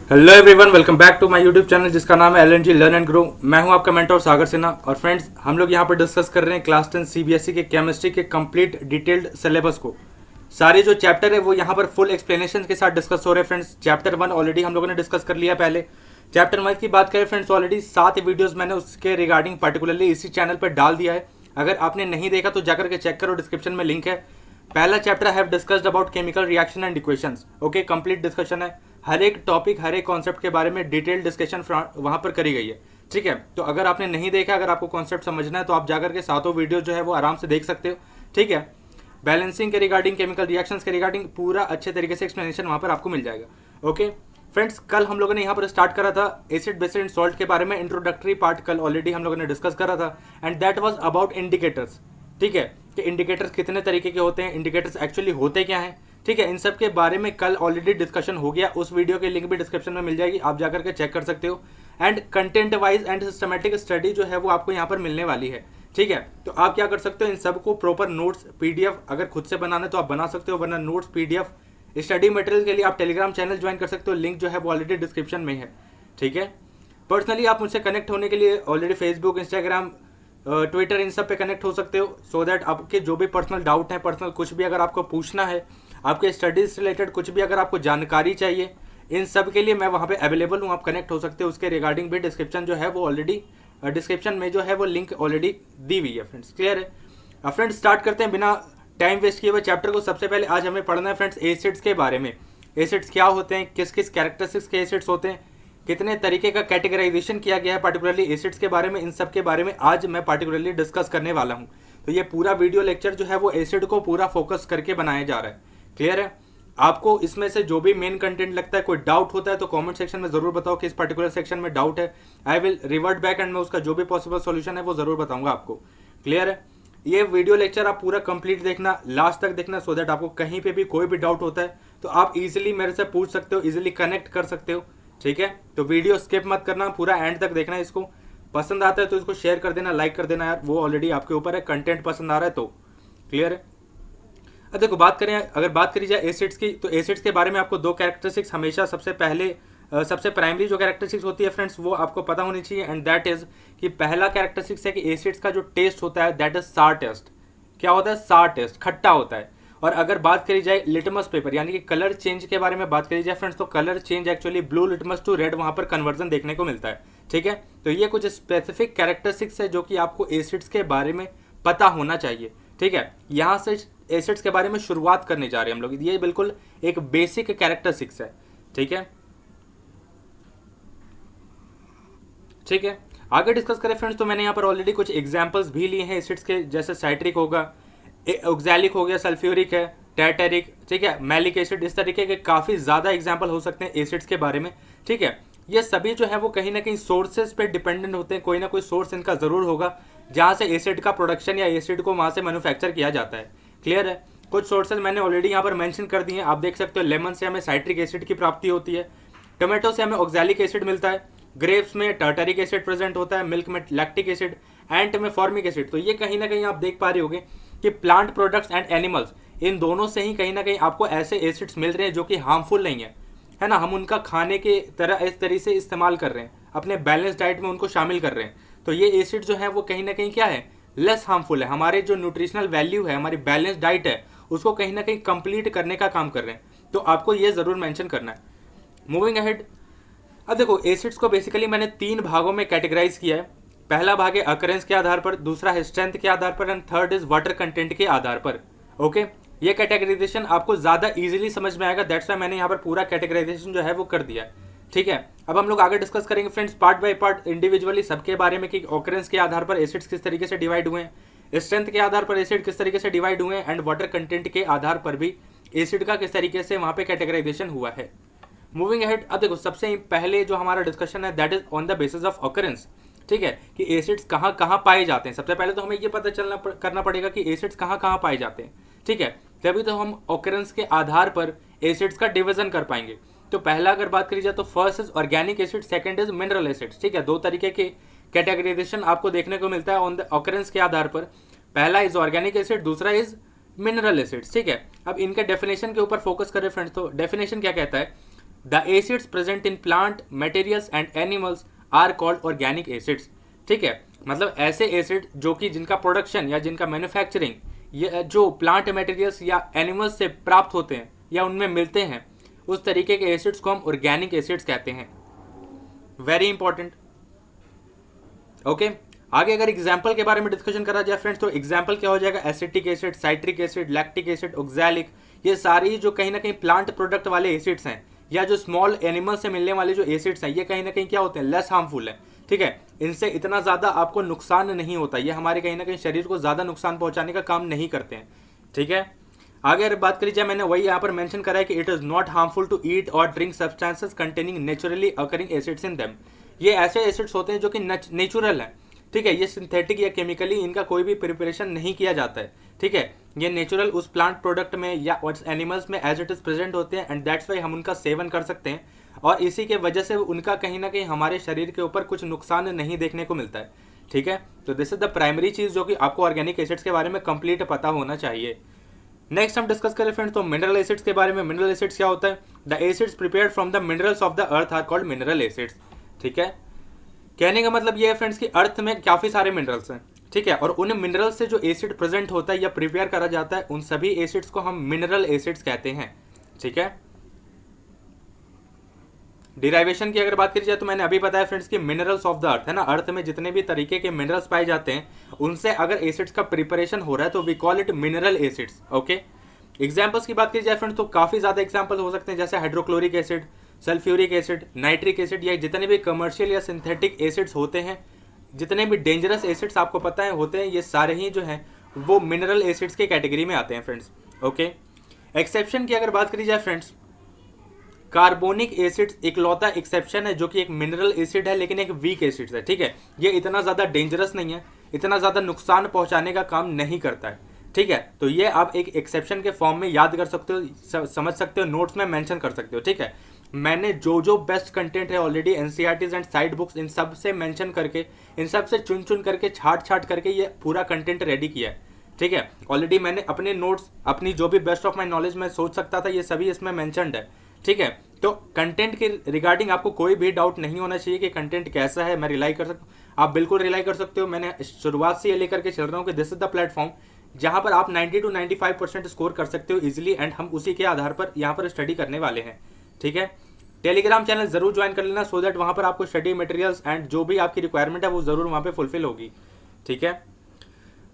Hello everyone, welcome back to my YouTube channel जिसका नाम है LNG लर्न एंड ग्रो। मैं हूं आपका मेंटर सागर सिन्हा। और फ्रेंड्स, हम लोग यहां पर डिस्कस कर रहे हैं क्लास 10 CBSE के केमिस्ट्री के कंप्लीट डिटेल्ड सिलेबस को। सारे जो चैप्टर है वो यहां पर फुल एक्सप्लेनेशन के साथ डिस्कस हो रहे हैं। फ्रेंड्स, चैप्टर 1 ऑलरेडी हम लोगों ने डिस्कस कर लिया पहले। चैप्टर 1 की बात करें फ्रेंड्स, ऑलरेडी 7 वीडियोज़ मैंने उसके रिगार्डिंग पर्टिकुलरली इसी चैनल पर डाल दिया है। अगर आपने नहीं देखा तो जाकर के चेक करो, डिस्क्रिप्शन में लिंक है। पहला chapter have discussed about chemical reaction and equations. Okay, complete discussion है। हर एक टॉपिक, हर एक कॉन्सेप्ट के बारे में डिटेल डिस्कशन वहां पर करी गई है। ठीक है, तो अगर आपने नहीं देखा, अगर आपको कॉन्सेप्ट समझना है तो आप जाकर के सातों वीडियो जो है वो आराम से देख सकते हो। ठीक है, बैलेंसिंग के रिगार्डिंग, केमिकल रिएक्शंस के रिगार्डिंग पूरा अच्छे तरीके से एक्सप्लेनेशन वहां पर आपको मिल जाएगा। ओके फ्रेंड्स, कल हम लोगों ने यहाँ पर स्टार्ट करा था एसिड बेस एंड सॉल्ट के बारे में। इंट्रोडक्टरी पार्ट कल ऑलरेडी हम लोगों ने डिस्कस करा था and that was about indicators. ठीक है, कि इंडिकेटर्स कितने तरीके के होते हैं, इंडिकेटर्स एक्चुअली होते क्या हैं। ठीक है, इन सब के बारे में कल ऑलरेडी डिस्कशन हो गया। उस वीडियो की लिंक भी डिस्क्रिप्शन में मिल जाएगी, आप जाकर के चेक कर सकते हो। And content wise and systematic study जो है वो आपको यहाँ पर मिलने वाली है। ठीक है, तो आप क्या कर सकते हो, इन सबको प्रॉपर नोट्स PDF अगर खुद से बनाना है तो आप बना सकते हो, वरना नोट्स PDF स्टडी मटेरियल के लिए आप टेलीग्राम चैनल ज्वाइन कर सकते हो। लिंक जो है वो ऑलरेडी डिस्क्रिप्शन में है। ठीक है, पर्सनली आप मुझसे कनेक्ट होने के लिए ऑलरेडी फेसबुक, इंस्टाग्राम, ट्विटर, इन सब पे कनेक्ट हो सकते हो। सो दैट आपके जो भी पर्सनल डाउट है, पर्सनल कुछ भी अगर आपको पूछना है, आपके स्टडीज रिलेटेड कुछ भी अगर आपको जानकारी चाहिए, इन सब के लिए मैं वहाँ पे अवेलेबल हूँ, आप कनेक्ट हो सकते हो। उसके रिगार्डिंग भी डिस्क्रिप्शन जो है वो ऑलरेडी डिस्क्रिप्शन में जो है वो लिंक ऑलरेडी दी हुई है। फ्रेंड्स, क्लियर है। फ्रेंड्स, स्टार्ट करते हैं बिना टाइम वेस्ट किए हुए चैप्टर को। सबसे पहले आज हमें पढ़ना है फ्रेंड्स एसिड्स के बारे में। एसिड्स क्या होते हैं, किस किस कैरेक्टरिस्टिक्स के एसिड्स होते हैं, कितने तरीके का कैटेगराइजेशन किया गया है पर्टिकुलरली एसिड्स के बारे में, इन सब के बारे में आज मैं पर्टिकुलरली डिस्कस करने वाला हूं। तो ये पूरा वीडियो लेक्चर जो है वो एसिड को पूरा फोकस करके बनाया जा रहा है। क्लियर है। आपको इसमें से जो भी मेन कंटेंट लगता है, कोई डाउट होता है तो कमेंट सेक्शन में जरूर बताओ कि इस पर्टिकुलर सेक्शन में डाउट है। I will revert back and मैं उसका जो भी पॉसिबल सॉल्यूशन है वो जरूर बताऊंगा आपको। क्लियर है। ये वीडियो लेक्चर आप पूरा कंप्लीट देखना, लास्ट तक देखना, सो दैट आपको कहीं पे भी कोई भी डाउट होता है तो आप इजीली मेरे से पूछ सकते हो, इजीली कनेक्ट कर सकते हो। ठीक है, तो वीडियो स्किप मत करना, पूरा एंड तक देखना। इसको पसंद आता है तो इसको शेयर कर देना, लाइक कर देना यार, वो ऑलरेडी आपके ऊपर है। कंटेंट पसंद आ रहा है तो। क्लियर है। अब देखो, अगर बात करी जाए एसिड्स की, तो एसिड्स के बारे में आपको दो कैरेक्टरिस्टिक्स हमेशा सबसे प्राइमरी जो कैरेक्टरिस्टिक्स होती है फ्रेंड्स वो आपको पता होनी चाहिए। एंड दैट इज कि पहला कैरेक्टरिस्टिक्स है कि एसिड्स का जो टेस्ट होता है दैट इज सार टेस्ट। क्या होता है? सार टेस्ट, खट्टा होता है। और अगर बात करी जाए लिटमस पेपर यानी कि कलर चेंज के बारे में बात करी जाए फ्रेंड्स, तो colour change actually blue litmus to red वहां पर कन्वर्जन देखने को मिलता है। ठीक है, तो ये कुछ स्पेसिफिक कैरेक्टरिस्टिक्स है जो कि आपको एसिड्स के बारे में पता होना चाहिए। ठीक है, यहाँ से एसिड्स के बारे में शुरुआत करने जा रहे हैं हम लोग। ये बिल्कुल एक बेसिक कैरेक्टरिस्टिक्स है। ठीक है, ठीक है, आगे डिस्कस करें फ्रेंड्स, तो मैंने यहाँ पर ऑलरेडी कुछ एग्जांपल्स भी लिए हैं एसिड्स के, जैसे साइट्रिक होगा, ऑक्सैलिक हो गया, सल्फ्यूरिक है, टैटेरिक, ठीक है, मैलिक एसिड, इस तरीके के काफ़ी ज़्यादा एग्जाम्पल हो सकते हैं एसिड्स के बारे में। ठीक है, ये सभी जो है वो कहीं ना कहीं सोर्सेज पे डिपेंडेंट होते हैं, कोई ना कोई सोर्स इनका ज़रूर होगा जहाँ से एसिड का प्रोडक्शन या एसिड को वहाँ से मैन्युफैक्चर किया जाता है। क्लियर है। कुछ सोर्सेज मैंने ऑलरेडी यहाँ पर मैंशन कर दिए हैं, आप देख सकते हो। लेमन से हमें साइट्रिक एसिड की प्राप्ति होती है, टोमेटो से हमें ऑक्सैलिक एसिड मिलता है, ग्रेप्स में टार्टरिक एसिड प्रेजेंट होता है, मिल्क में लैक्टिक एसिड, एंट में फॉर्मिक एसिड। तो ये कहीं ना कहीं आप देख पा रहे होंगे कि प्लांट प्रोडक्ट्स एंड एनिमल्स, इन दोनों से ही कहीं ना कहीं आपको ऐसे एसिड्स मिल रहे हैं जो कि हार्मफुल नहीं है ना। हम उनका खाने के तरह इस तरीके से इस्तेमाल कर रहे हैं, अपने बैलेंस डाइट में उनको शामिल कर रहे हैं। तो ये एसिड जो है वो कहीं ना कहीं क्या है, लेस हार्मफुल है। हमारे जो न्यूट्रिशनल वैल्यू है, हमारी बैलेंस डाइट है, उसको कहीं ना कहीं कंप्लीट करने का काम कर रहे हैं। तो आपको ये जरूर मेंशन करना है। मूविंग अहेड, अब देखो एसिड्स को बेसिकली मैंने 3 भागों में कैटेगराइज किया है। पहला भाग है अकरेंस के आधार पर, दूसरा है स्ट्रेंथ के आधार पर, and third is water content के आधार पर। ओके, ये कैटेगराइजेशन आपको ज्यादा इजीली समझ में आएगा, दैट्स व्हाई मैंने यहाँ पर पूरा कैटेगराइजेशन जो है वो कर दिया है। ठीक है, अब हम लोग आगे डिस्कस करेंगे friends part by part, individually सबके बारे में कि ऑकरेंस के आधार पर एसिड्स किस तरीके से डिवाइड हुए हैं, स्ट्रेंथ के आधार पर एसिड किस तरीके से डिवाइड हुए हैं, एंड वाटर कंटेंट के आधार पर भी एसिड का किस तरीके से वहाँ पे कैटेगराइजेशन हुआ है। मूविंग अहेड, अब देखो सबसे पहले जो हमारा डिस्कशन है that is on the basis of occurrence. ठीक है, कि एसिड्स कहाँ कहाँ पाए जाते हैं। सबसे पहले तो हमें ये पता करना पड़ेगा कि एसिड्स कहाँ कहाँ पाए जाते हैं। ठीक है, तभी तो हम ऑकरेंस के आधार पर एसिड्स का डिवीजन कर पाएंगे। तो पहला अगर बात करी जाए तो first is organic acid, second is mineral acid. ठीक है, दो तरीके के कैटेगराइजेशन आपको देखने को मिलता है ऑन द ऑकरेंस के आधार पर। पहला इज ऑर्गेनिक एसिड, दूसरा इज मिनरल एसिड। ठीक है, अब इनके डेफिनेशन के ऊपर फोकस करें फ्रेंड्स, तो डेफिनेशन क्या कहता है, the acids present in plant materials and animals are called organic acids. ठीक है, मतलब ऐसे एसिड जो कि जिनका प्रोडक्शन या जिनका मैन्युफैक्चरिंग ये जो प्लांट मटेरियल्स या एनिमल्स से प्राप्त होते हैं या उनमें मिलते हैं, उस तरीके के एसिड्स को हम ऑर्गेनिक एसिड्स कहते हैं। Very important. ओके, आगे अगर एग्जाम्पल के बारे में डिस्कशन करा जाए फ्रेंड्स, तो एग्जाम्पल क्या हो जाएगा, acetic acid, citric acid, lactic acid, oxalic, ये सारी जो कहीं ना कहीं प्लांट प्रोडक्ट वाले एसिड्स हैं या जो स्मॉल एनिमल से मिलने वाले जो एसिड्स हैं, ये कहीं ना कहीं क्या होते हैं, लेस हार्मफुल है। ठीक है, इनसे इतना ज़्यादा आपको नुकसान नहीं होता, ये हमारे कहीं ना कहीं शरीर को ज़्यादा नुकसान पहुंचाने का काम नहीं करते हैं। ठीक है, आगे अगर बात करी जाए, मैंने वही यहाँ पर मेंशन करा है कि it is not harmful to eat और drink substances containing naturally occurring acids in them. ये ऐसे एसिड्स होते हैं जो कि नेचुरल हैं। ठीक है, ये सिंथेटिक या केमिकली इनका कोई भी प्रिपरेशन नहीं किया जाता है। ठीक है, ये नेचुरल उस प्लांट प्रोडक्ट में या एनिमल्स में एज इट इज प्रेजेंट होते हैं एंड दैट्स वाई हम उनका सेवन कर सकते हैं और इसी के वजह से उनका कहीं ना कहीं हमारे शरीर के ऊपर कुछ नुकसान नहीं देखने को मिलता है। ठीक है, तो दिस इज द प्राइमरी चीज़ जो कि आपको ऑर्गेनिक एसिड्स के बारे में कंप्लीट पता होना चाहिए। नेक्स्ट हम डिस्कस करें फ्रेंड्स तो मिनरल एसिड्स के बारे में। मिनरल एसिड्स क्या होता है, the acids prepared from the minerals of the earth are called mineral acids. ठीक है, कहने का मतलब ये है फ्रेंड्स कि अर्थ में काफ़ी सारे मिनरल्स हैं। ठीक है, और उन मिनरल्स से जो एसिड प्रेजेंट होता है या प्रिपेयर करा जाता है, उन सभी एसिड्स को हम मिनरल एसिड्स कहते हैं। ठीक है, डिराइवेशन की अगर बात करी जाए तो मैंने अभी बताया फ्रेंड्स कि मिनरल्स ऑफ द अर्थ है ना, अर्थ में जितने भी तरीके के मिनरल्स पाए जाते हैं उनसे अगर एसिड्स का प्रिपरेशन हो रहा है तो we call it mineral acids. Okay, examples की बात की जाए फ्रेंड्स तो काफ़ी ज़्यादा एग्जाम्पल हो सकते हैं, जैसे hydrochloric acid, sulphuric acid, nitric acid, या जितने भी कमर्शियल या सिंथेटिक एसिड्स होते हैं, जितने भी डेंजरस एसिड्स आपको पता है होते हैं, ये सारे ही जो हैं वो मिनरल एसिड्स के कैटेगरी में आते हैं फ्रेंड्स। ओके, एक्सेप्शन की अगर बात करी जाए फ्रेंड्स, कार्बोनिक एसिड इकलौता एक्सेप्शन है जो कि एक मिनरल एसिड है लेकिन एक वीक एसिड है। ठीक है, ये इतना ज़्यादा डेंजरस नहीं है, इतना ज़्यादा नुकसान पहुंचाने का काम नहीं करता है। ठीक है, तो ये आप एक एक्सेप्शन के फॉर्म में याद कर सकते हो, समझ सकते हो, नोट्स में मेंशन कर सकते हो। ठीक है, मैंने जो जो बेस्ट कंटेंट है already NCERTs and side books इन सब से मेंशन करके, इन सब से चुन चुन करके, छाट छाट करके ये पूरा कंटेंट रेडी किया है। ठीक है, ऑलरेडी मैंने अपने नोट्स, अपनी जो भी बेस्ट ऑफ माई नॉलेज में सोच सकता था, ये सभी इसमें मैंशनड है। ठीक है, तो कंटेंट के रिगार्डिंग आपको कोई भी डाउट नहीं होना चाहिए कि कंटेंट कैसा है, मैं रिलाई कर सकता हूँ, आप बिल्कुल रिलाई कर सकते हो। मैंने शुरुआत से ये लेकर के चल रहा हूँ कि दिस इज द प्लेटफॉर्म जहाँ पर आप 90 to 95% स्कोर कर सकते हो इजीली, एंड हम उसी के आधार पर यहाँ पर स्टडी करने वाले हैं। ठीक है, टेलीग्राम चैनल जरूर ज्वाइन कर लेना सो दैट वहाँ पर आपको स्टडी मटेरियल्स एंड जो भी आपकी रिक्वायरमेंट है वो जरूर वहाँ पे फुलफिल होगी। ठीक है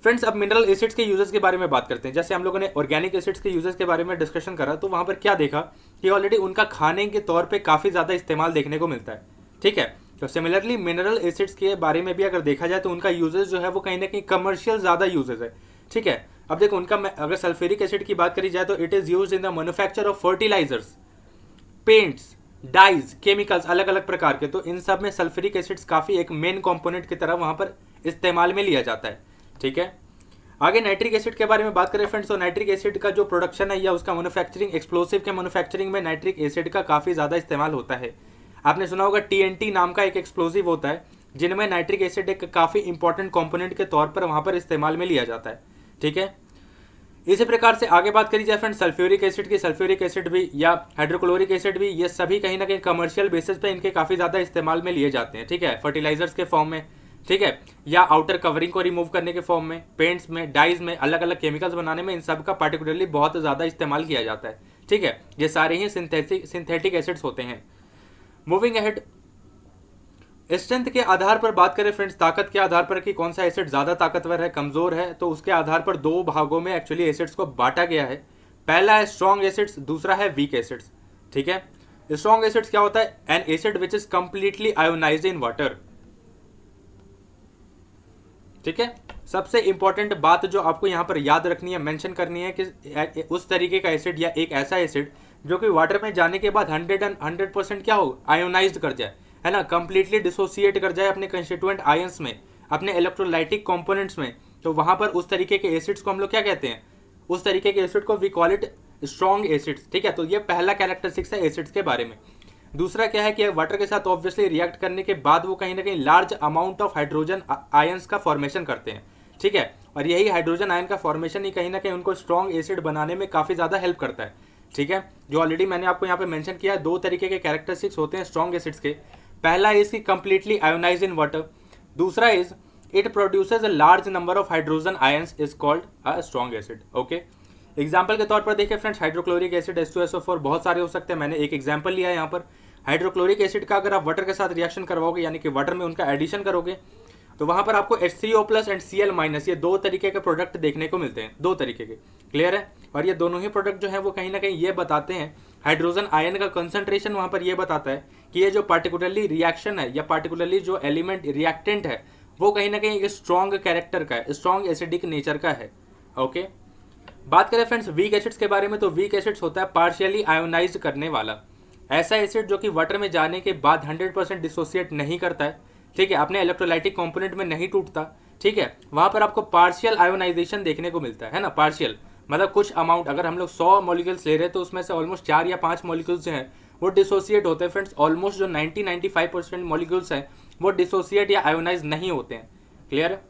फ्रेंड्स, अब मिनरल एसिड्स के यूजेस के बारे में बात करते हैं। जैसे हम लोगों ने ऑर्गेनिक एसिड्स के यूजेस के बारे में डिस्कशन करा, तो वहाँ पर क्या देखा कि ऑलरेडी उनका खाने के तौर पे काफ़ी ज़्यादा इस्तेमाल देखने को मिलता है। ठीक है, तो सिमिलरली मिनरल एसिड्स के बारे में भी अगर देखा जाए तो उनका यूजेस जो है वो कहीं ना कहीं कमर्शियल ज़्यादा यूजेस है। ठीक है, अब देखो उनका अगर सल्फ्यूरिक एसिड की बात करी जाए तो it is use in the manufacture of fertilisers, paints, dyes, chemicals अलग अलग प्रकार के, तो इन सब में सल्फ्यूरिक एसिड्स काफ़ी एक मेन कंपोनेंट की तरह वहाँ पर इस्तेमाल में लिया जाता है। ठीक है, आगे नाइट्रिक एसिड के बारे में बात करें फ्रेंड्स, तो नाइट्रिक एसिड का जो प्रोडक्शन है या उसका मैन्युफैक्चरिंग, एक्सप्लोसिव के मैन्युफैक्चरिंग में नाइट्रिक एसिड का काफ़ी ज़्यादा इस्तेमाल होता है। आपने सुना होगा TNT नाम का एक एक्सप्लोसिव होता है जिनमें नाइट्रिक एसिड एक काफ़ी इंपॉर्टेंट कंपोनेंट के तौर पर वहाँ पर इस्तेमाल में लिया जाता है। ठीक है, इसी प्रकार से आगे बात करी जाए फ्रेंड्स सल्फ्यूरिक एसिड की, सल्फ्यूरिक एसिड भी या हाइड्रोक्लोरिक एसिड भी, ये सभी कहीं ना कहीं कमर्शियल बेसिस पे इनके काफ़ी ज़्यादा इस्तेमाल में लिए जाते हैं। ठीक है, फर्टिलाइजर्स के फॉर्म में, ठीक है, या आउटर कवरिंग को रिमूव करने के फॉर्म में, पेंट्स में, डाइज में, अलग अलग केमिकल्स बनाने में इन सब का पार्टिकुलरली बहुत ज़्यादा इस्तेमाल किया जाता है। ठीक है, ये सारे ही सिंथेटिक एसिड्स होते हैं। मूविंग अहेड, स्ट्रेंथ के आधार पर बात करें फ्रेंड्स, ताकत के आधार पर कि कौन सा एसिड ज़्यादा ताकतवर है, कमज़ोर है, तो उसके आधार पर दो भागों में एक्चुअली एसिड्स को बांटा गया है। पहला है स्ट्रॉन्ग एसिड्स, दूसरा है वीक एसिड्स। ठीक है, स्ट्रॉन्ग एसिड्स क्या होता है, N acid which is completely ionised in water. ठीक है, सबसे इंपॉर्टेंट बात जो आपको यहाँ पर याद रखनी है, मेंशन करनी है कि उस तरीके का एसिड या एक ऐसा एसिड जो कि वाटर में जाने के बाद 100% क्या हो, आयोनाइज्ड कर जाए, है ना, कंप्लीटली डिसोसिएट कर जाए अपने कंस्टिट्यूएंट आयंस में, अपने इलेक्ट्रोलाइटिक कंपोनेंट्स में, तो वहाँ पर उस तरीके के एसिड्स को हम लोग क्या कहते हैं, उस तरीके के एसिड को we call it strong acids. ठीक है, तो ये पहला कैरेक्टरिस्टिक्स है एसिड्स के बारे में। दूसरा क्या है कि वाटर के साथ ऑब्वियसली रिएक्ट करने के बाद वो कहीं ना कहीं large amount of hydrogen ions का फॉर्मेशन करते हैं। ठीक है, और यही हाइड्रोजन आयन का फॉर्मेशन ही कहीं ना कहीं उनको स्ट्रॉन्ग एसिड बनाने में काफ़ी ज़्यादा हेल्प करता है। ठीक है, जो ऑलरेडी मैंने आपको यहाँ पे मेंशन किया है, दो तरीके के कैरेक्टरिस्टिक्स होते हैं स्ट्रॉन्ग एसिड्स के। पहला इज की कंप्लीटली आयोनाइज इन वाटर, दूसरा is it produces a large number of hydrogen ions is called a strong acid. Okay, example के तौर पर देखिए फ्रेंड्स, हाइड्रोक्लोरिक एसिड H2SO4 बहुत सारे हो सकते हैं, मैंने एक एग्जाम्पल लिया है यहाँ पर। हाइड्रोक्लोरिक एसिड का अगर आप वाटर के साथ रिएक्शन करवाओगे, यानी कि वाटर में उनका एडिशन करोगे, तो वहां पर आपको H3O+ एंड Cl- ये दो तरीके के प्रोडक्ट देखने को मिलते हैं, दो तरीके के। क्लियर है? और ये दोनों ही प्रोडक्ट जो है वो कहीं ना कहीं ये बताते हैं, हाइड्रोजन आयन का कंसंट्रेशन वहां पर ये बताता है कि ये जो पार्टिकुलरली रिएक्शन है या पार्टिकुलरली जो एलिमेंट रिएक्टेंट है वो कहीं ना कहीं एक स्ट्रॉन्ग कैरेक्टर का है, स्ट्रॉन्ग एसिडिक नेचर का है। ओके, बात करें फ्रेंड्स वीक एसिड्स के बारे में, तो वीक एसिड्स होता है पार्शियली आयोनाइज करने वाला, ऐसा एसिड जो कि वाटर में जाने के बाद 100% डिसोसिएट नहीं करता है, ठीक है, अपने इलेक्ट्रोलाइटिक कंपोनेंट में नहीं टूटता, ठीक है, वहां पर आपको पार्शियल आयोनाइजेशन देखने को मिलता है ना। पार्शियल मतलब कुछ अमाउंट, अगर हम लोग 100 मॉलिक्यूल्स ले रहे हैं तो उसमें से ऑलमोस्ट 4 या 5 मॉलिक्यूल्स जो हैं वो डिसोसिएट होते हैं फ्रेंड्स। ऑलमोस्ट जो 90-95% मॉलिक्यूल्स हैं वो डिसोसिएट या आयोनाइज नहीं होते हैं। क्लियर है?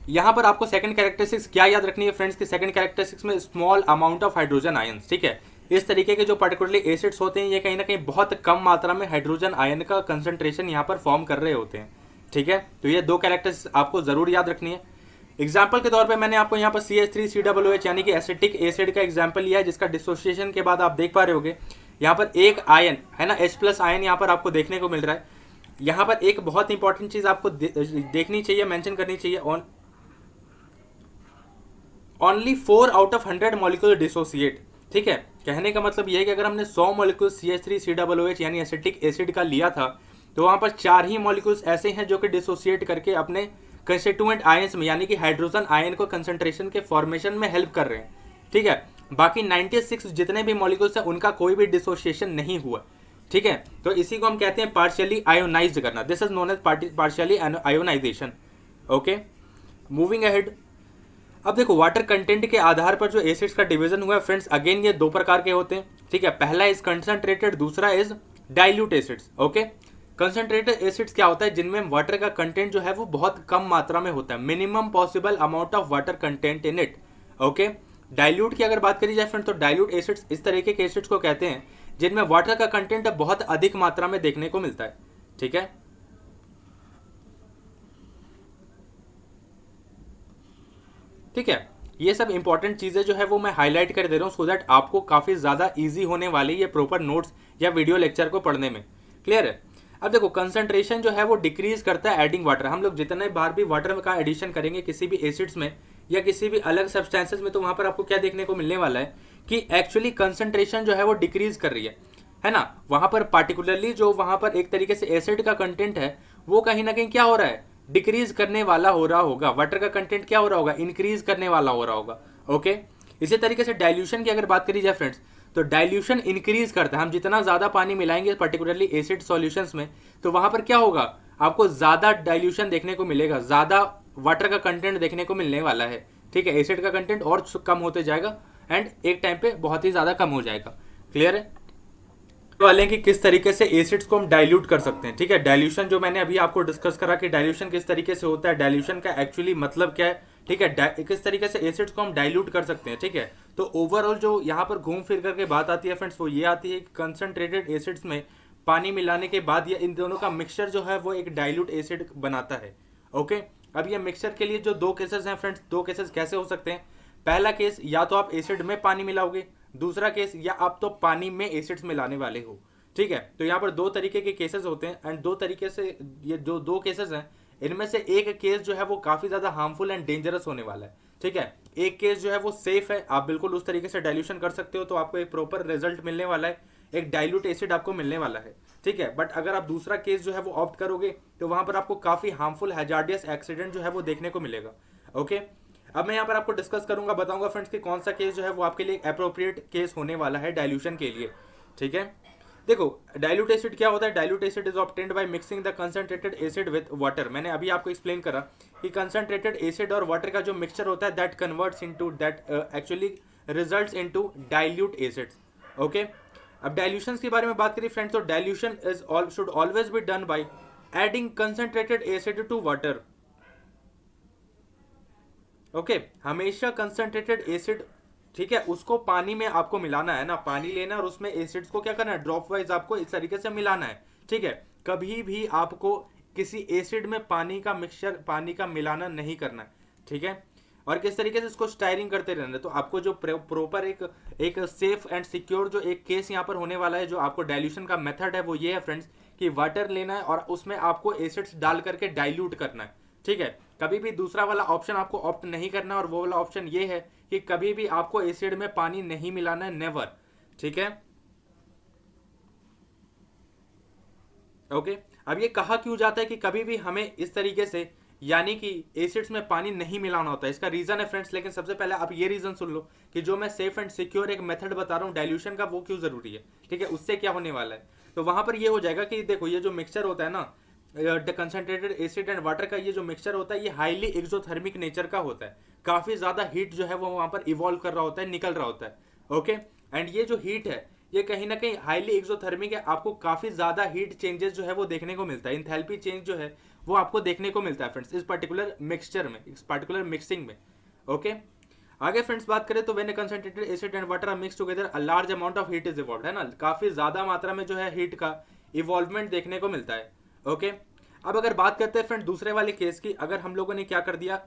यहां पर आपको सेकंड कैरेक्टरिस्टिक्स क्या याद रखनी है फ्रेंड्स की, सेकंड कैरेक्टरिस्टिक्स में small amount of hydrogen ions. ठीक है, इस तरीके के जो पर्टिकुलरली एसिड्स होते हैं ये कहीं ना कहीं बहुत कम मात्रा में हाइड्रोजन आयन का कंसंट्रेशन यहाँ पर फॉर्म कर रहे होते हैं। ठीक है, तो ये दो कैरेक्टरिस्टिक्स आपको जरूर याद रखनी है। एग्जाम्पल के तौर पे मैंने आपको यहाँ पर CH3COOH यानी कि एसिटिक एसिड का एग्जाम्पल लिया है, जिसका डिसोसिएशन के बाद आप देख पा रहे होगे यहाँ पर एक आयन है ना, H+ आयन यहाँ पर आपको देखने को मिल रहा है। यहाँ पर एक बहुत इंपॉर्टेंट चीज आपको देखनी चाहिए, मेंशन करनी चाहिए, only 4 out of 100 molecule dissociate. ठीक है, कहने का मतलब यह है कि अगर हमने 100 मॉलिक्यूल CH3COOH यानी एसिटिक एसिड का लिया था तो वहां पर 4 ही मॉलिक्यूल्स ऐसे हैं जो कि डिसोसिएट करके अपने कंस्टिट्यूएंट आयंस में यानी कि हाइड्रोजन आयन को कंसंट्रेशन के फॉर्मेशन में हेल्प कर रहे हैं। ठीक है, बाकी 96 जितने भी मॉलिक्यूल्स हैं उनका कोई भी डिसोसिएशन नहीं हुआ। ठीक है, तो इसी को हम कहते हैं पार्शियली आयोनाइज्ड करना, this is known as partially ionisation. Okay, moving ahead. अब देखो वाटर कंटेंट के आधार पर जो एसिड्स का डिवीजन हुआ है फ्रेंड्स, अगेन ये दो प्रकार के होते हैं। ठीक है, पहला इज कंसंट्रेटेड, दूसरा is dilute acids. Okay, concentrated acids क्या होता है, जिनमें वाटर का कंटेंट जो है वो बहुत कम मात्रा में होता है, minimum possible amount of water content in it. Okay, dilute की अगर बात करी जाए फ्रेंड्स, तो डाइल्यूट एसिड्स इस तरीके के एसिड्स को कहते हैं जिनमें वाटर का कंटेंट बहुत अधिक मात्रा में देखने को मिलता है। ठीक है, ठीक है, ये सब इंपॉर्टेंट चीजें जो है वो मैं हाईलाइट कर दे रहा हूँ सो दैट आपको काफी ज्यादा इजी होने वाली ये प्रॉपर नोट्स या वीडियो लेक्चर को पढ़ने में। क्लियर है? अब देखो कंसंट्रेशन जो है वो डिक्रीज करता है एडिंग वाटर। हम लोग जितने बार भी वाटर का एडिशन करेंगे किसी भी एसिड्स में या किसी भी अलग सब्सटेंसेस में, तो वहां पर आपको क्या देखने को मिलने वाला है कि एक्चुअली कंसंट्रेशन जो है वो डिक्रीज कर रही है ना। वहां पर पार्टिकुलरली जो वहां पर एक तरीके से एसिड का कंटेंट है वो कहीं ना कहीं क्या हो रहा है, डिक्रीज करने वाला हो रहा होगा। वाटर का कंटेंट क्या हो रहा होगा, इंक्रीज करने वाला हो रहा होगा। ओके, इसी तरीके से डाइल्यूशन की अगर बात करी जाए फ्रेंड्स, तो डाइल्यूशन इंक्रीज करता है। हम जितना ज्यादा पानी मिलाएंगे पर्टिकुलरली एसिड सॉल्यूशंस में, तो वहां पर क्या होगा, आपको ज्यादा डाइल्यूशन देखने को मिलेगा, ज्यादा वाटर का कंटेंट देखने को मिलने वाला है। ठीक है, एसिड का कंटेंट और कम होते जाएगा एंड एक टाइम पे बहुत ही ज्यादा कम हो जाएगा। क्लियर है? वाले कि किस तरीके से एसिड्स को हम डाइल्यूट कर सकते हैं। ठीक है, डाइल्यूशन जो मैंने अभी आपको डिस्कस करा कि डाइल्यूशन किस तरीके से होता है, डाइल्यूशन का एक्चुअली मतलब क्या है। ठीक है, किस तरीके से एसिड्स को हम डाइल्यूट कर सकते हैं। ठीक है, तो ओवरऑल जो यहाँ पर घूम फिर करके बात आती है फ्रेंड्स, वो ये आती है कि कंसंट्रेटेड एसिड्स में पानी मिलाने के बाद ये इन दोनों का मिक्सचर जो है वो एक डाइल्यूट एसिड बनाता है। ओके, अब ये मिक्सचर के लिए जो दो केसेस हैं फ्रेंड्स, दो केसेस कैसे हो सकते हैं। पहला केस, या तो आप एसिड में पानी मिलाओगे, दूसरा केस या आप तो पानी में एसिड्स मिलाने वाले हो। ठीक है, तो यहाँ पर दो तरीके के केसेस होते हैं एंड दो तरीके से ये जो दो केसेस हैं इनमें से एक केस जो है वो काफी ज्यादा हार्मफुल एंड डेंजरस होने वाला है। ठीक है, एक केस जो है वो सेफ है, आप बिल्कुल उस तरीके से डाइल्यूशन कर सकते हो तो आपको एक प्रॉपर रिजल्ट मिलने वाला है, एक डाइल्यूट एसिड आपको मिलने वाला है। ठीक है, बट अगर आप दूसरा केस जो है वो ऑप्ट करोगे तो वहां पर आपको काफी हार्मफुल हैजार्डियस एक्सीडेंट जो है वो देखने को मिलेगा। ओके, अब मैं यहाँ पर आपको डिस्कस करूंगा, बताऊंगा फ्रेंड्स कि कौन सा केस जो है वो आपके लिए अप्रोप्रिएट केस होने वाला है डाइल्यूशन के लिए। ठीक है, देखो डाइल्यूट एसिड क्या होता है, dilute acid is obtained by mixing the concentrated acid with water. मैंने अभी आपको एक्सप्लेन करा कि कंसंट्रेटेड एसिड और वाटर का जो मिक्सचर होता है that converts into that actually results into dilute acids. Okay, अब डाइल्यूशन के बारे में बात करें फ्रेंड्स, तो dilution is should always be done by adding concentrated acid to water. Okay, हमेशा कंसंट्रेटेड एसिड ठीक है, उसको पानी में आपको मिलाना है ना, पानी लेना और उसमें एसिड्स को क्या करना है, ड्रॉप वाइज आपको इस तरीके से मिलाना है। ठीक है, कभी भी आपको किसी एसिड में पानी का मिक्सचर, पानी का मिलाना नहीं करना है। ठीक है, और किस तरीके से इसको स्टायरिंग करते रहना है। तो आपको जो प्रॉपर एक सेफ एंड सिक्योर जो एक केस यहाँ पर होने वाला है, जो आपको डाइल्यूशन का मेथड है वो ये है फ्रेंड्स, कि वाटर लेना है और उसमें आपको एसिड्स डाल करके डाइल्यूट करना है। ठीक है, कभी भी दूसरा वाला ऑप्शन आपको ऑप्ट नहीं करना, और वो वाला ऑप्शन ये है कि कभी भी आपको एसिड में पानी नहीं मिलाना है, नेवर। ठीक है, ओके। अब ये कहा क्यों जाता है कि कभी भी हमें इस तरीके से यानी कि एसिड्स में पानी नहीं मिलाना होता है, इसका रीजन है फ्रेंड्स। लेकिन सबसे पहले आप ये रीजन सुन लो कि जो मैं सेफ एंड सिक्योर एक मेथड बता रहा हूँ डाइल्यूशन का, वो क्यों जरूरी है। ठीक है, उससे क्या होने वाला है, तो वहां पर ये हो जाएगा कि देखो ये जो मिक्सचर होता है ना, कंसंट्रेटेड एसिड एंड वाटर का ये जो मिक्सचर होता है, ये हाईली एक्सोथर्मिक नेचर का होता है। काफी ज्यादा हीट जो है वो वहां पर इवॉल्व कर रहा होता है, निकल रहा होता है। ओके, एंड ये जो हीट है ये कहीं ना कहीं हाईली एक्सोथर्मिक है, आपको काफी ज्यादा हीट चेंजेस जो है वो देखने को मिलता है, इंथैल्पी चेंज जो है वो आपको देखने को मिलता है फ्रेंड्स, इस पर्टिकुलर मिक्सचर में, इस पर्टिकुलर मिक्सिंग में। ओके, आगे फ्रेंड्स बात करें तो when concentrated acid and water are mix together a large amount of heat is evolved, है ना, काफी ज्यादा मात्रा में जो है हीट का इवॉल्वमेंट देखने को मिलता है। ओके, अब अगर बात करते हैं फ्रेंड दूसरे वाले केस की, अगर हम लोगों ने क्या कर दिया,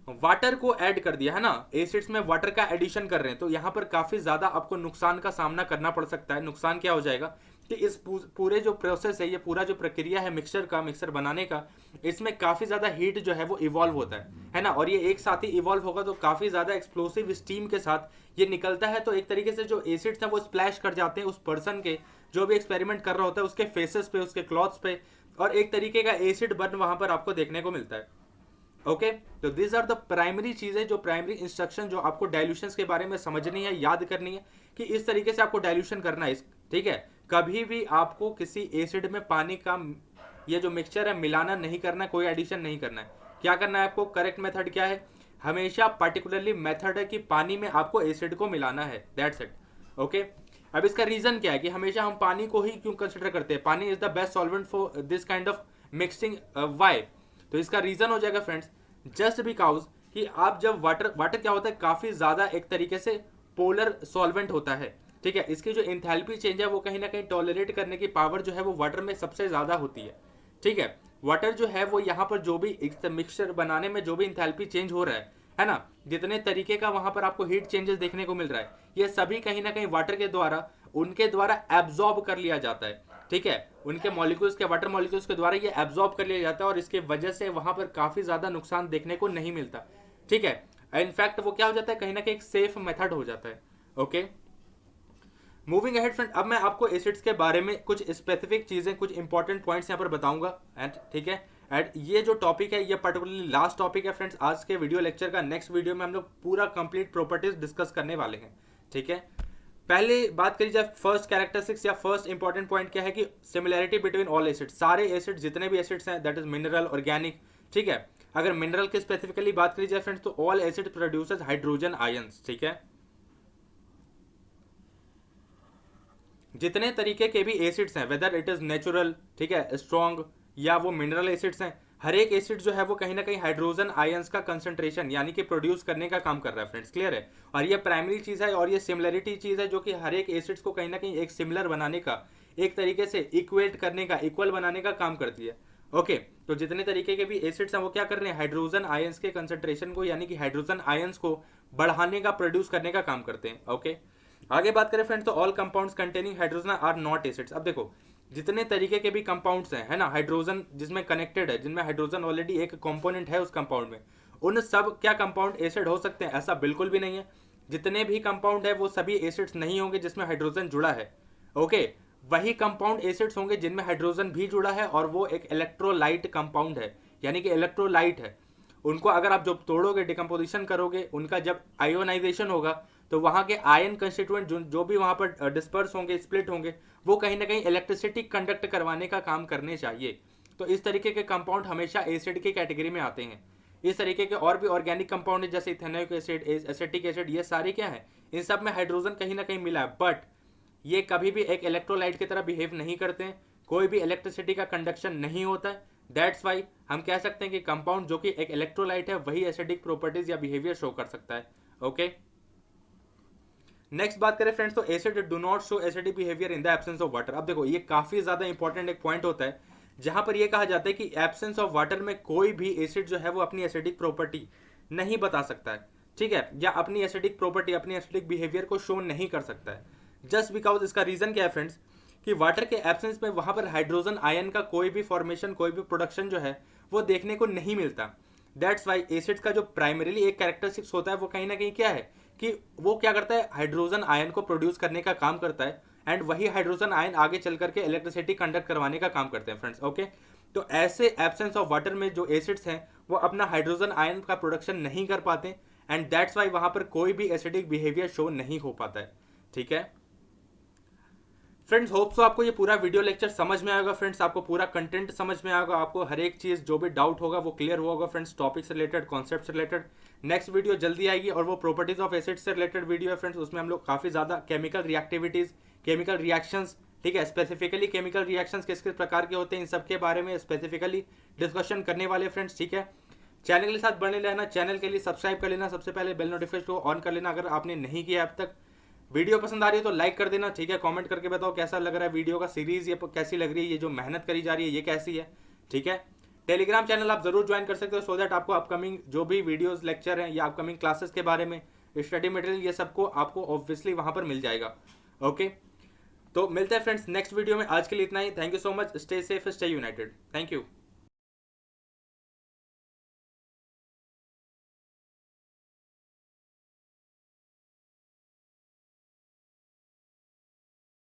वाटर को ऐड कर दिया, है ना, एसिड्स में वाटर का एडिशन कर रहे हैं, तो यहां पर काफी ज्यादा आपको नुकसान का सामना करना पड़ सकता है। नुकसान क्या हो जाएगा कि इस पूरे जो प्रोसेस है, ये पूरा जो प्रक्रिया है मिक्सचर बनाने का, इसमें काफी ज्यादा हीट जो है वो इवॉल्व होता है ना, और ये एक साथ ही इवॉल्व होगा तो काफी ज्यादा एक्सप्लोसिव स्टीम के साथ ये निकलता है। तो एक तरीके से जो एसिड्स हैं वो स्प्लैश कर जाते हैं उस पर्सन के, जो भी एक्सपेरिमेंट कर रहा होता है, उसके फेसेस पे, उसके क्लॉथ्स पे, और एक तरीके का एसिड बर्न वहां पर आपको देखने को मिलता है। ओके, तो दिस आर द प्राइमरी चीजें, जो प्राइमरी इंस्ट्रक्शन जो आपको डाइल्यूशन के बारे में समझनी है, याद करनी है कि इस तरीके से आपको डाइल्यूशन करना है। ठीक है, कभी भी आपको किसी एसिड में पानी का ये जो मिक्सचर है मिलाना नहीं करना, कोई एडिशन नहीं करना है। क्या करना है आपको, करेक्ट मेथड क्या है, हमेशा पर्टिकुलरली मेथड है कि पानी में आपको एसिड को मिलाना है, दैट्स इट। ओके, अब इसका रीजन क्या है कि हमेशा हम पानी को ही क्यों कंसिडर करते हैं, पानी is the best solvent for this kind of mixing, why, तो इसका रीजन हो जाएगा फ्रेंड्स, जस्ट बिकॉज कि आप जब वाटर क्या होता है, काफी ज्यादा एक तरीके से पोलर सॉल्वेंट होता है। ठीक है, इसकी जो इंथैल्पी चेंज है वो कहीं ना कहीं टॉलरेट करने की पावर जो है वो वाटर में सबसे ज्यादा होती है। ठीक है, वाटर जो है वो यहाँ पर जो भी मिक्सचर बनाने में जो भी इंथैल्पी चेंज हो रहा है ना, जितने तरीके का वहां पर आपको हीट चेंजेस देखने को मिल रहा है, ये सभी कहीं ना कहीं वाटर के द्वारा, उनके द्वारा एब्जॉर्ब कर लिया जाता है। ठीक है, उनके मॉलिक्यूल्स के, वाटर मॉलिक्यूल्स के द्वारा ये एब्जॉर्ब कर लिया जाता है, और इसके वजह से वहां पर काफी ज्यादा नुकसान देखने को नहीं मिलता। ठीक है, इनफैक्ट वो क्या हो जाता है, कहीं ना कहीं एक सेफ मेथड हो जाता है। ओके, मूविंग अहेड फ्रेंड, अब मैं आपको एसिड्स के बारे में कुछ स्पेसिफिक चीजें, कुछ इंपॉर्टेंट पॉइंट्स यहाँ पर बताऊंगा। एंड ठीक है, एंड ये जो टॉपिक है ये पर्टिकुलरली लास्ट टॉपिक है फ्रेंड्स आज के वीडियो लेक्चर का। नेक्स्ट वीडियो में हम लोग पूरा कंप्लीट प्रॉपर्टीज डिस्कस करने वाले हैं। ठीक है, पहले बात करी जाए फर्स्ट कैरेक्टरिस्टिक्स या फर्स्ट इंपॉर्टेंट पॉइंट क्या है कि सिमिलैरिटी बिटवीन ऑल एसिड्स, सारे एसिड जितने भी एसिड्स हैं, दैट इज मिनरल, ऑर्गेनिक। ठीक है, अगर मिनरल की स्पेसिफिकली बात करी जाए फ्रेंड्स तो all acid produces hydrogen ions. ठीक है, जितने तरीके के भी एसिड्स हैं, वेदर इट इज नेचुरल, ठीक है, स्ट्रॉन्ग, या वो मिनरल एसिड्स हैं, हर एक एसिड जो है वो कहीं ना कहीं हाइड्रोजन आयंस का कंसंट्रेशन यानी कि प्रोड्यूस करने का काम कर रहा है फ्रेंड्स, क्लियर है। और ये प्राइमरी चीज है, और ये सिमिलरिटी चीज है जो कि हर एक एसिड्स को कहीं ना कहीं एक सिमिलर बनाने का, एक तरीके से इक्वेट करने का, इक्वल बनाने का काम करती है। ओके, तो जितने तरीके के भी एसिड्स हैं वो क्या कर रहे हैं, हाइड्रोजन आयंस के कंसंट्रेशन को यानी कि हाइड्रोजन आयंस को बढ़ाने का, प्रोड्यूस करने का काम करते हैं। ओके, आगे बात करें फ्रेंड्स तो all compounds containing hydrogen are not acids. अब देखो जितने तरीके के भी कंपाउंड्स हैं, है ना, हाइड्रोजन जिसमें कनेक्टेड है, जिनमें हाइड्रोजन ऑलरेडी एक कंपोनेंट है उस कंपाउंड में, उन सब क्या कंपाउंड एसिड हो सकते हैं, ऐसा बिल्कुल भी नहीं है। जितने भी कंपाउंड है वो सभी एसिड्स नहीं होंगे जिसमें हाइड्रोजन जुड़ा है। ओके, वही कंपाउंड एसिड्स होंगे जिनमें हाइड्रोजन भी जुड़ा है, और वो एक इलेक्ट्रोलाइट कंपाउंड है, यानी कि इलेक्ट्रोलाइट है। उनको अगर आप जब तोड़ोगे, डिकम्पोजिशन करोगे, उनका जब आयोनाइजेशन होगा तो वहां के आयन कंस्टिट्यूएंट जो भी वहां पर डिस्पर्स होंगे, स्प्लिट होंगे, वो कहीं ना कहीं इलेक्ट्रिसिटी कंडक्ट करवाने का काम करने चाहिए। तो इस तरीके के कंपाउंड हमेशा एसिड की कैटेगरी में आते हैं। इस तरीके के और भी ऑर्गेनिक कंपाउंड है जैसे इथेनोइक एसिड, एसिटिक एसिड, ये सारे क्या है, इन सब में हाइड्रोजन कहीं ना कहीं मिला है, बट ये कभी भी एक इलेक्ट्रोलाइट की तरह बिहेव नहीं करते हैं, कोई भी इलेक्ट्रिसिटी का कंडक्शन नहीं होता है, दैट्स वाई हम कह सकते हैं कि कंपाउंड जो कि एक इलेक्ट्रोलाइट है वही एसिडिक प्रॉपर्टीज या बिहेवियर शो कर सकता है। ओके, नेक्स्ट बात करें फ्रेंड्स, तो acid do not show acidic behaviour in the absence of water. अब देखो ये काफी ज्यादा इंपॉर्टेंट एक पॉइंट होता है जहां पर ये कहा जाता है कि एब्सेंस ऑफ वाटर में कोई भी एसिड जो है वो अपनी एसिडिक प्रॉपर्टी नहीं बता सकता है, ठीक है, या अपनी एसिडिक प्रॉपर्टी अपनी एसिडिक बिहेवियर को शो नहीं कर सकता है। जस्ट बिकॉज इसका रीजन क्या है फ्रेंड्स कि वाटर के एब्सेंस में वहां पर हाइड्रोजन आयन का कोई भी फॉर्मेशन कोई भी प्रोडक्शन जो है वो देखने को नहीं मिलता। दैट्स वाई एसिड्स का जो प्राइमरीली एक कैरेक्टरिस्टिक्स होता है वो कहीं ना कहीं क्या है कि वो क्या करता है, हाइड्रोजन आयन को प्रोड्यूस करने का काम करता है, एंड वही हाइड्रोजन आयन आगे चल करके इलेक्ट्रिसिटी कंडक्ट करवाने का काम करते हैं फ्रेंड्स। ओके, तो ऐसे एब्सेंस ऑफ वाटर में जो एसिड्स हैं वो अपना हाइड्रोजन आयन का प्रोडक्शन नहीं कर पाते, एंड दैट्स वाई वहां पर कोई भी एसिडिक बिहेवियर शो नहीं हो पाता है। ठीक है फ्रेंड्स, होप सो आपको ये पूरा वीडियो लेक्चर समझ में आएगा फ्रेंड्स, आपको पूरा कंटेंट समझ में आएगा, आपको हर एक चीज जो भी डाउट होगा वो क्लियर होगा फ्रेंड्स, टॉपिक से रिलेटेड, कॉन्सेप्ट से रिलेटेड। नेक्स्ट वीडियो जल्दी आएगी और वो प्रॉपर्टीज ऑफ एसिड से रिलेटेड वीडियो है फ्रेंड्स, उसमें हम लोग काफी ज्यादा केमिकल रिएक्टिविटीज, केमिकल रिएक्शंस, ठीक है, स्पेसिफिकली केमिकल रिएक्शंस किस किस प्रकार के होते हैं इन सब के बारे में स्पेसिफिकली डिस्कशन करने वाले फ्रेंड्स। ठीक है, चैनल के साथ बने रहना, चैनल के लिए सब्सक्राइब कर लेना, सबसे पहले बेल नोटिफिकेशन को ऑन कर लेना अगर आपने नहीं किया अब तक। वीडियो पसंद आ रही है तो लाइक कर देना, ठीक है, कमेंट करके बताओ कैसा लग रहा है वीडियो का सीरीज, ये कैसी लग रही है, ये जो मेहनत करी जा रही है ये कैसी है। ठीक है, टेलीग्राम चैनल आप जरूर ज्वाइन कर सकते हो सो दैट आपको अपकमिंग जो भी वीडियोस लेक्चर हैं या अपकमिंग क्लासेस के बारे में स्टडी मटेरियल ये सबको आपको ऑब्वियसली वहां पर मिल जाएगा। ओके, तो मिलते हैं फ्रेंड्स नेक्स्ट वीडियो में, आज के लिए इतना ही। Thank you so much, stay safe, stay united, thank you.